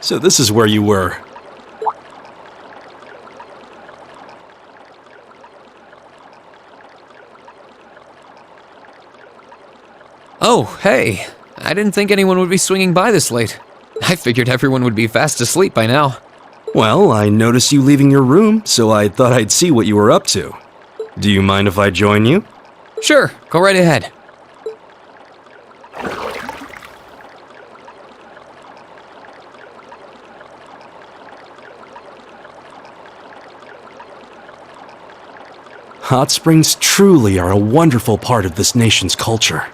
So this is where you were. Oh, hey. I didn't think anyone would be swinging by this late. I figured everyone would be fast asleep by now. Well, I noticed you leaving your room, so I thought I'd see what you were up to. Do you mind if I join you? Sure, go right ahead. Hot springs truly are a wonderful part of this nation's culture.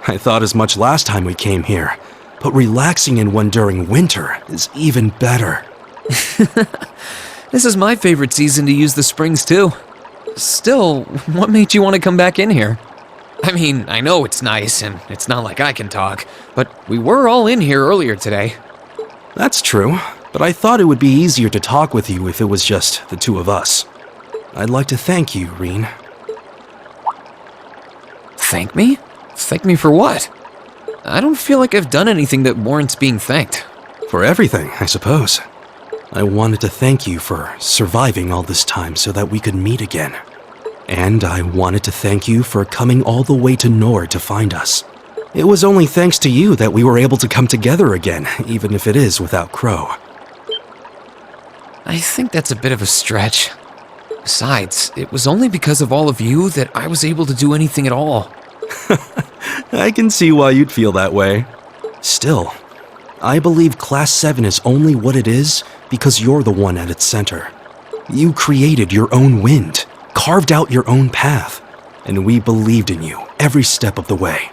I thought as much last time we came here, but relaxing in one during winter is even better. This is my favorite season to use the springs too. Still, what made you want to come back in here? I mean, I know it's nice and it's not like I can talk, but we were all in here earlier today. That's true, but I thought it would be easier to talk with you if it was just the two of us. I'd like to thank you, Reen. Thank me? Thank me for what? I don't feel like I've done anything that warrants being thanked. For everything, I suppose. I wanted to thank you for surviving all this time so that we could meet again. And I wanted to thank you for coming all the way to Nord to find us. It was only thanks to you that we were able to come together again, even if it is without Crow. I think that's a bit of a stretch. Besides, it was only because of all of you that I was able to do anything at all. I can see why you'd feel that way. Still, I believe Class 7 is only what it is because you're the one at its center. You created your own wind, carved out your own path, and we believed in you every step of the way.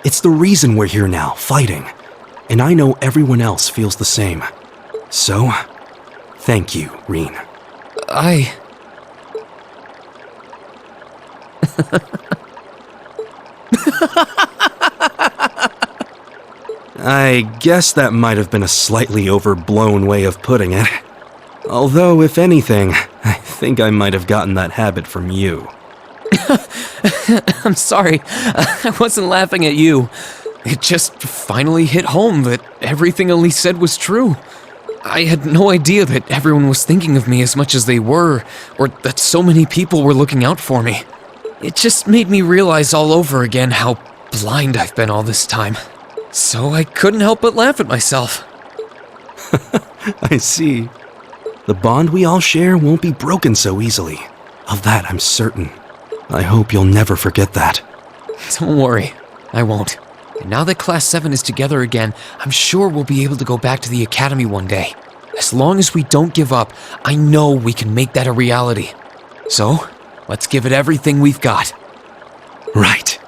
It's the reason we're here now, fighting, and I know everyone else feels the same. So, thank you, Reen. I guess that might have been a slightly overblown way of putting it. Although, if anything, I think I might have gotten that habit from you. I'm sorry, I wasn't laughing at you. It just finally hit home that everything Elise said was true. I had no idea that everyone was thinking of me as much as they were, or that so many people were looking out for me. It just made me realize all over again how blind I've been all this time. So I couldn't help but laugh at myself. I see. The bond we all share won't be broken so easily. Of that, I'm certain. I hope you'll never forget that. Don't worry, I won't. And now that Class 7 is together again, I'm sure we'll be able to go back to the Academy one day. As long as we don't give up, I know we can make that a reality. So, let's give it everything we've got. Right.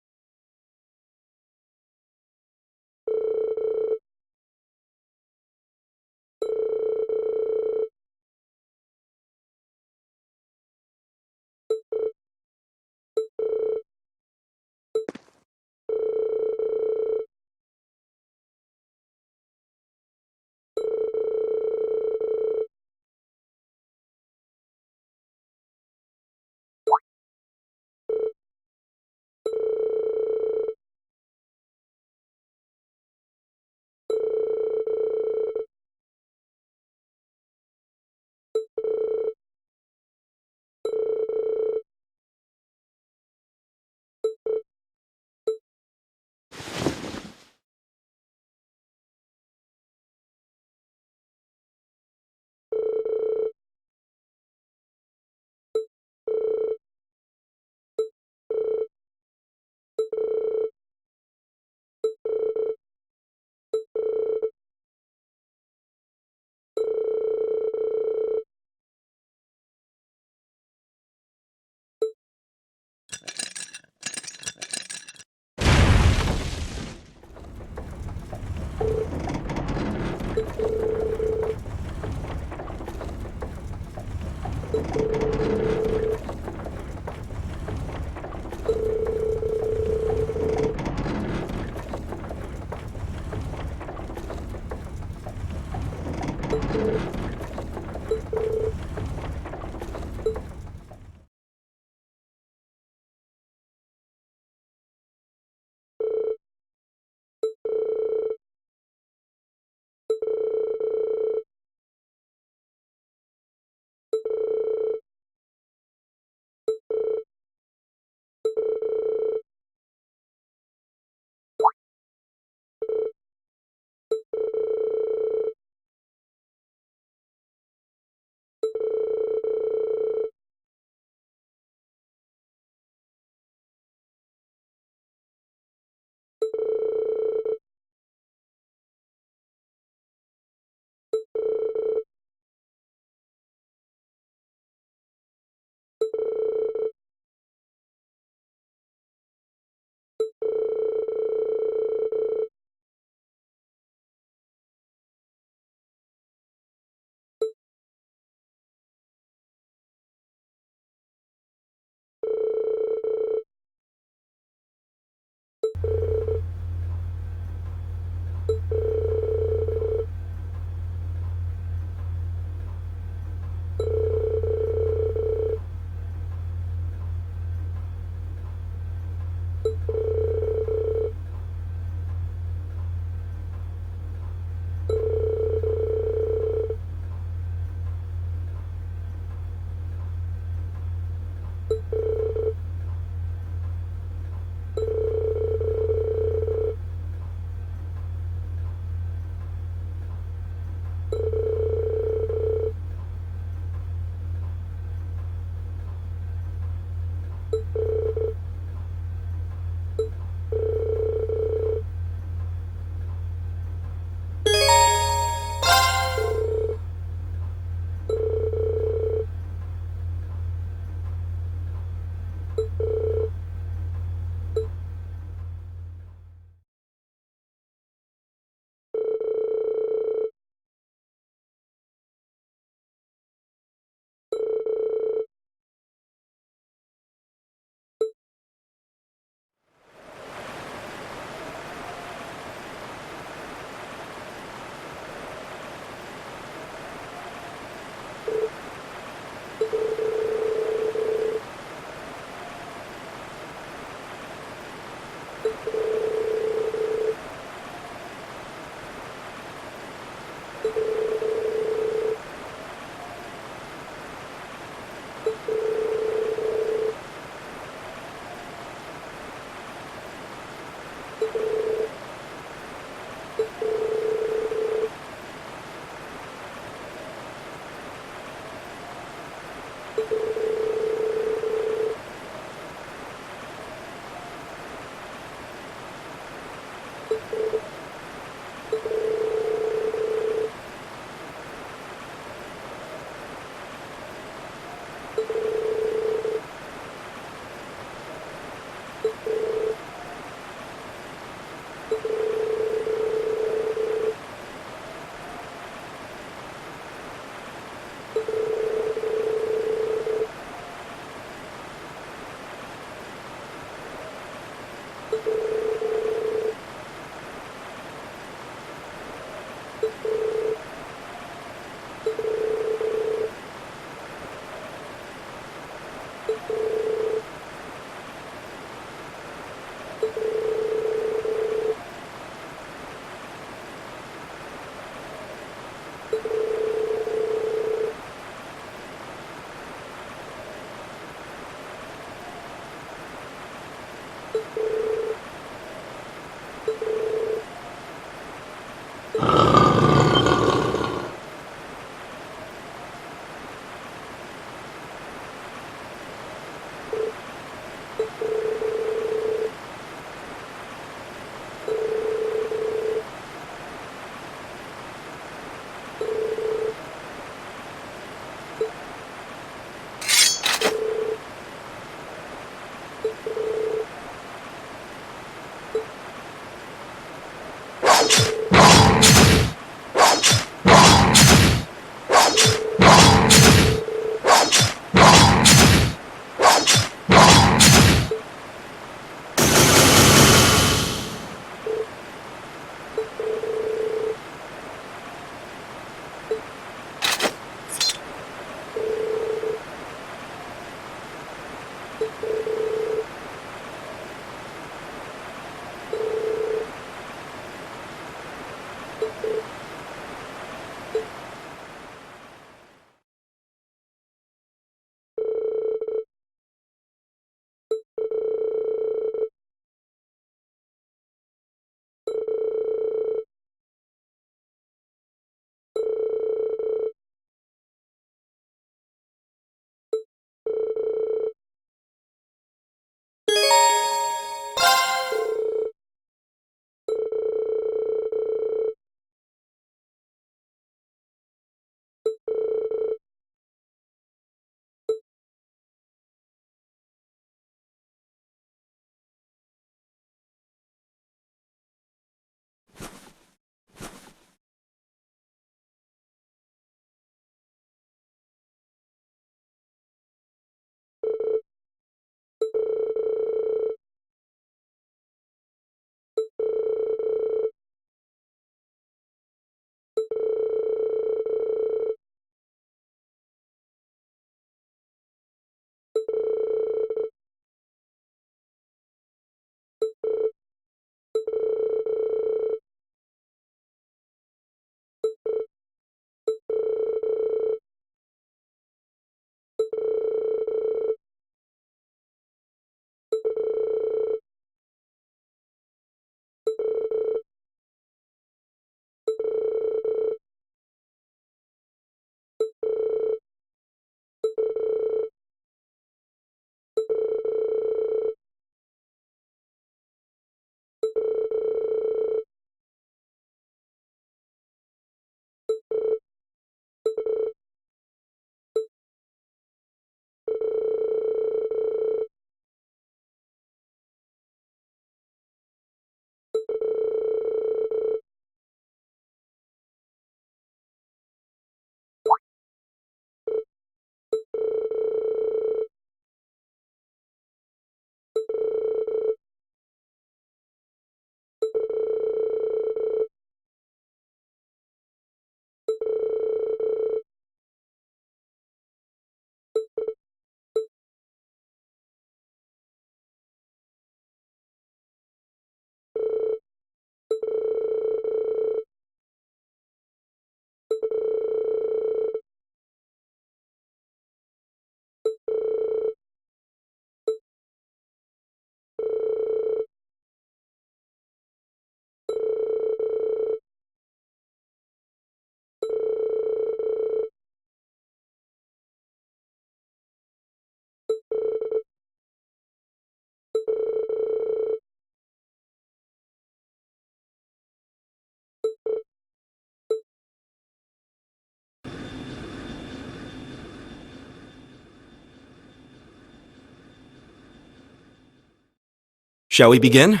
Shall we begin?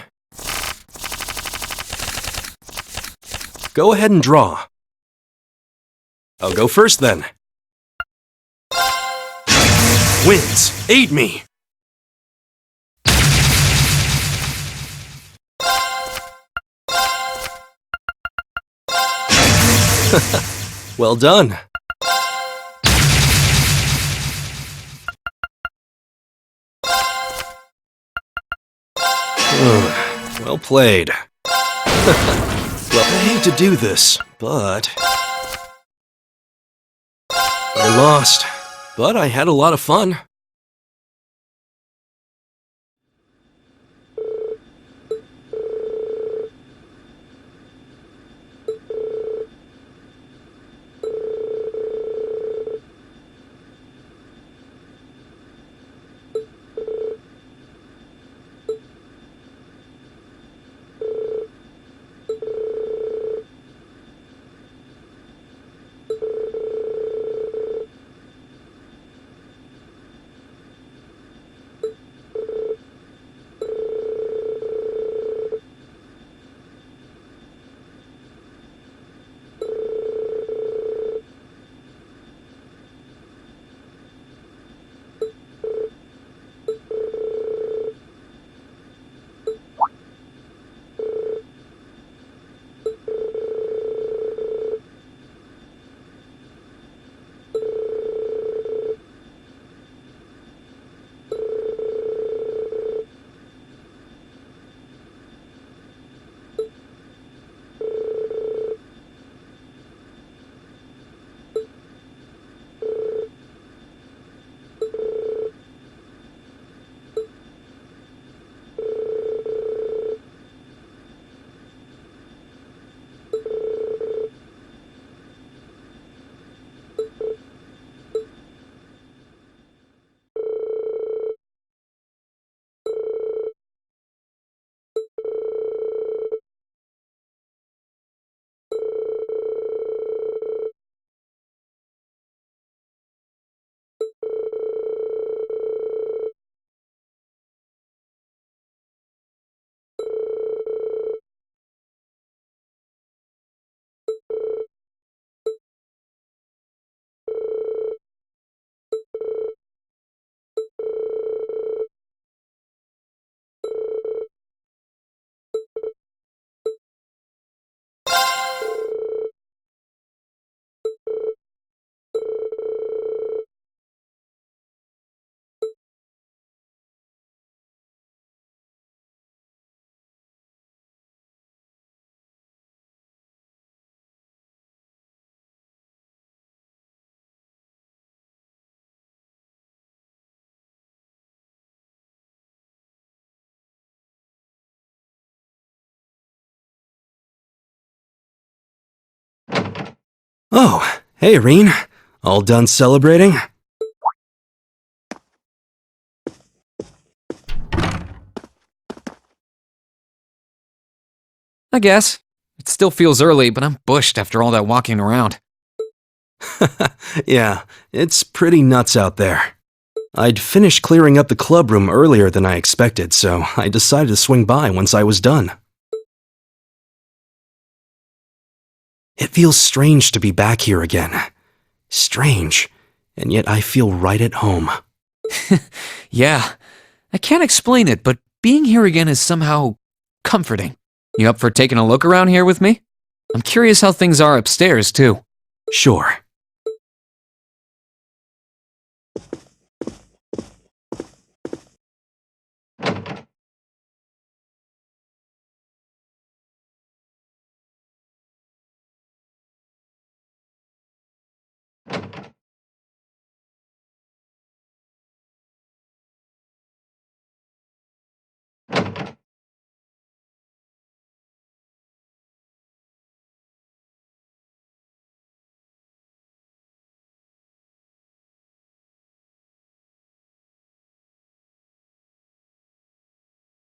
Go ahead and draw. I'll go first then. Winds, aid me! Well done. Well played. Well, I hate to do this, but... I lost, but I had a lot of fun. Oh, hey, Reen. All done celebrating? I guess. It still feels early, but I'm bushed after all that walking around. Yeah, it's pretty nuts out there. I'd finished clearing up the club room earlier than I expected, so I decided to swing by once I was done. It feels strange to be back here again. Strange, and yet I feel right at home. Yeah, I can't explain it, but being here again is somehow comforting. You up for taking a look around here with me? I'm curious how things are upstairs, too. Sure.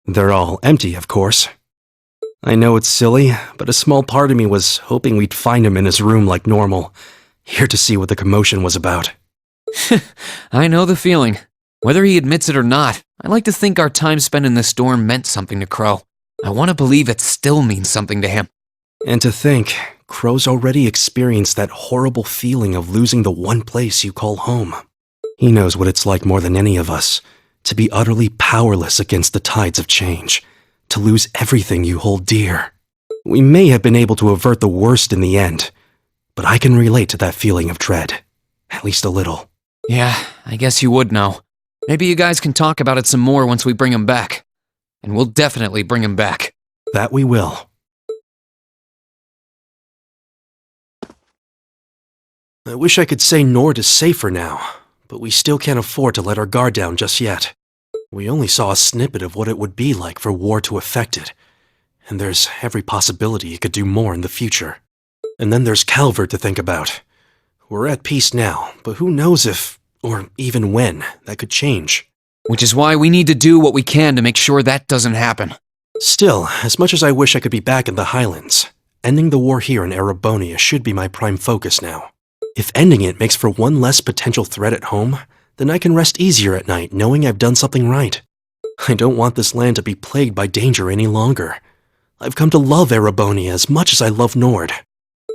They're all empty, of course. I know it's silly, but a small part of me was hoping we'd find him in his room like normal, here to see what the commotion was about. I know the feeling. Whether he admits it or not, I like to think our time spent in this dorm meant something to Crow. I want to believe it still means something to him. And to think, Crow's already experienced that horrible feeling of losing the one place you call home. He knows what it's like more than any of us, to be utterly powerless against the tides of change, to lose everything you hold dear. We may have been able to avert the worst in the end, but I can relate to that feeling of dread, at least a little. Yeah, I guess you would know. Maybe you guys can talk about it some more once we bring him back. And we'll definitely bring him back. That we will. I wish I could say Nord is safer now, but we still can't afford to let our guard down just yet. We only saw a snippet of what it would be like for war to affect it, and there's every possibility it could do more in the future. And then there's Calvert to think about. We're at peace now, but who knows if, or even when, that could change. Which is why we need to do what we can to make sure that doesn't happen. Still, as much as I wish I could be back in the Highlands, ending the war here in Erebonia should be my prime focus now. If ending it makes for one less potential threat at home, then I can rest easier at night knowing I've done something right. I don't want this land to be plagued by danger any longer. I've come to love Erebonia as much as I love Nord.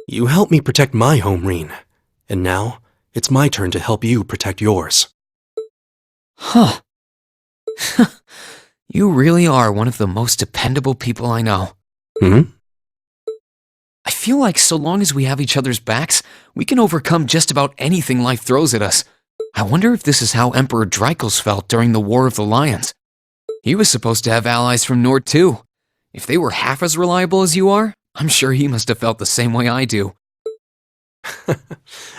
You helped me protect my home, Reen, and now it's my turn to help you protect yours. Huh. You really are one of the most dependable people I know. I feel like so long as we have each other's backs, we can overcome just about anything life throws at us. I wonder if this is how Emperor Dreichels felt during the War of the Lions. He was supposed to have allies from Nord too. If they were half as reliable as you are, I'm sure he must have felt the same way I do.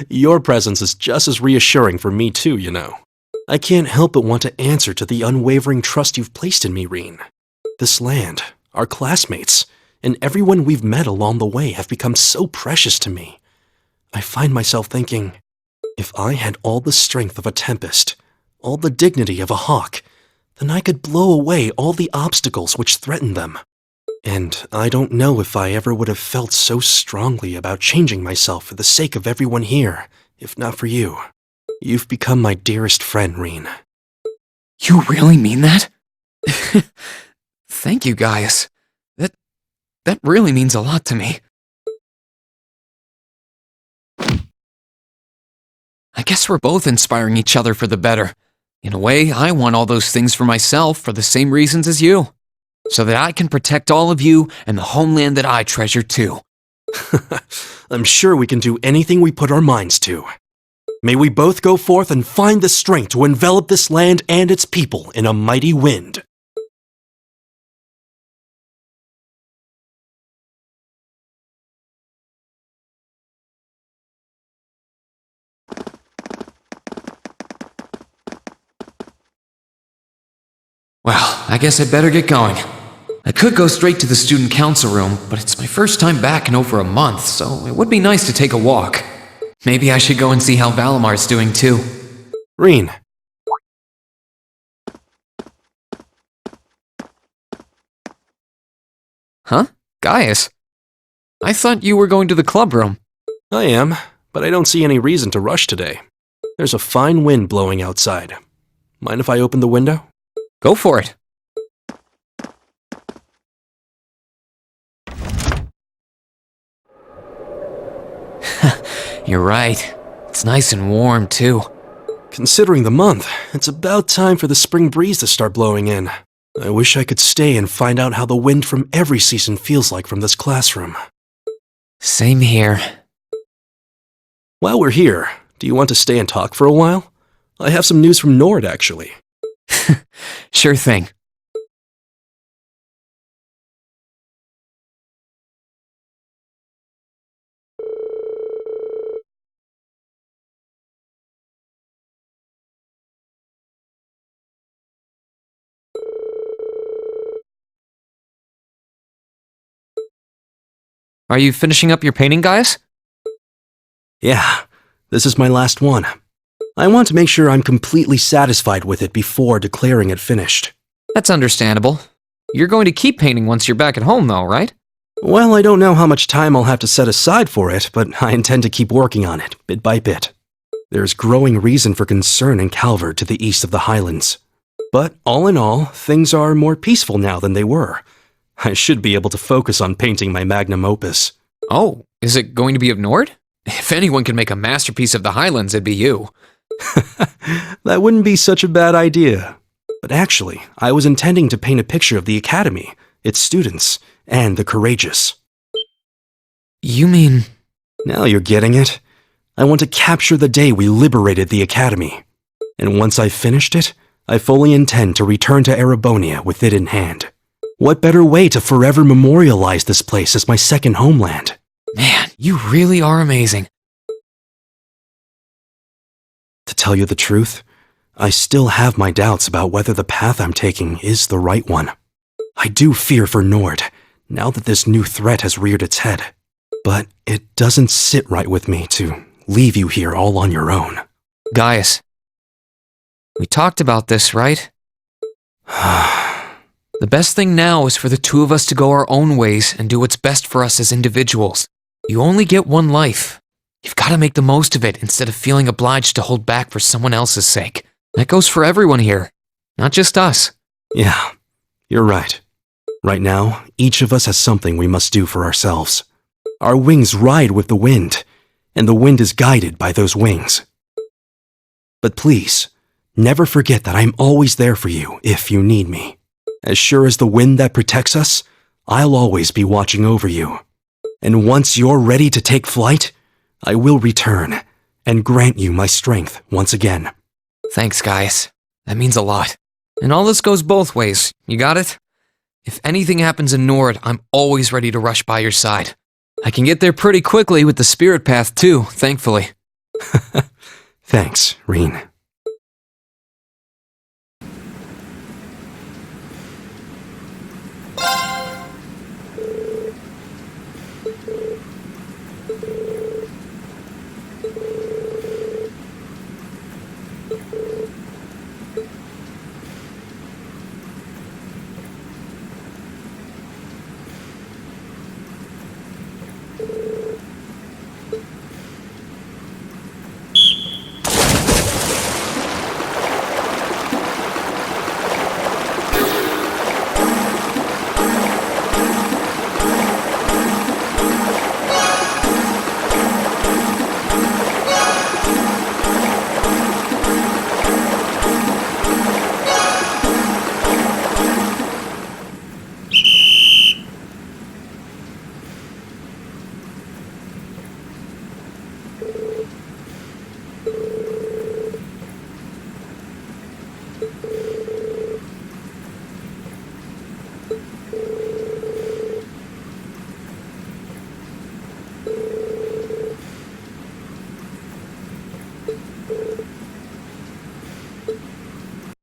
Your presence is just as reassuring for me too, you know. I can't help but want to answer to the unwavering trust you've placed in me, Reen. This land, our classmates, and everyone we've met along the way have become so precious to me. I find myself thinking, if I had all the strength of a tempest, all the dignity of a hawk, then I could blow away all the obstacles which threaten them. And I don't know if I ever would have felt so strongly about changing myself for the sake of everyone here, if not for you. You've become my dearest friend, Reen. You really mean that? Thank you, Gaius. That really means a lot to me. I guess we're both inspiring each other for the better. In a way, I want all those things for myself for the same reasons as you. So that I can protect all of you and the homeland that I treasure too. I'm sure we can do anything we put our minds to. May we both go forth and find the strength to envelop this land and its people in a mighty wind. Well, I guess I'd better get going. I could go straight to the student council room, but it's my first time back in over a month, so it would be nice to take a walk. Maybe I should go and see how Valamar's doing too. Reen. Huh? Gaius? I thought you were going to the club room. I am, but I don't see any reason to rush today. There's a fine wind blowing outside. Mind if I open the window? Go for it. You're right. It's nice and warm, too. Considering the month, it's about time for the spring breeze to start blowing in. I wish I could stay and find out how the wind from every season feels like from this classroom. Same here. While we're here, do you want to stay and talk for a while? I have some news from Nord, actually. Sure thing. Are you finishing up your painting, Gaius? Yeah, this is my last one. I want to make sure I'm completely satisfied with it before declaring it finished. That's understandable. You're going to keep painting once you're back at home, though, right? Well, I don't know how much time I'll have to set aside for it, but I intend to keep working on it, bit by bit. There's growing reason for concern in Calvert to the east of the Highlands. But all in all, things are more peaceful now than they were. I should be able to focus on painting my magnum opus. Oh, is it going to be of Nord? If anyone can make a masterpiece of the Highlands, it'd be you. That wouldn't be such a bad idea. But actually, I was intending to paint a picture of the Academy, its students, and the courageous. You mean... Now you're getting it. I want to capture the day we liberated the Academy. And once I've finished it, I fully intend to return to Erebonia with it in hand. What better way to forever memorialize this place as my second homeland? Man, you really are amazing. To tell you the truth, I still have my doubts about whether the path I'm taking is the right one. I do fear for Nord, now that this new threat has reared its head. But it doesn't sit right with me to leave you here all on your own. Gaius, we talked about this, right? The best thing now is for the two of us to go our own ways and do what's best for us as individuals. You only get one life. You've got to make the most of it instead of feeling obliged to hold back for someone else's sake. That goes for everyone here, not just us. Yeah, you're right. Right now, each of us has something we must do for ourselves. Our wings ride with the wind, and the wind is guided by those wings. But please, never forget that I'm always there for you if you need me. As sure as the wind that protects us, I'll always be watching over you. And once you're ready to take flight, I will return and grant you my strength once again. Thanks, Gaius. That means a lot. And all this goes both ways, you got it? If anything happens in Nord, I'm always ready to rush by your side. I can get there pretty quickly with the spirit path too, thankfully. Thanks, Reen.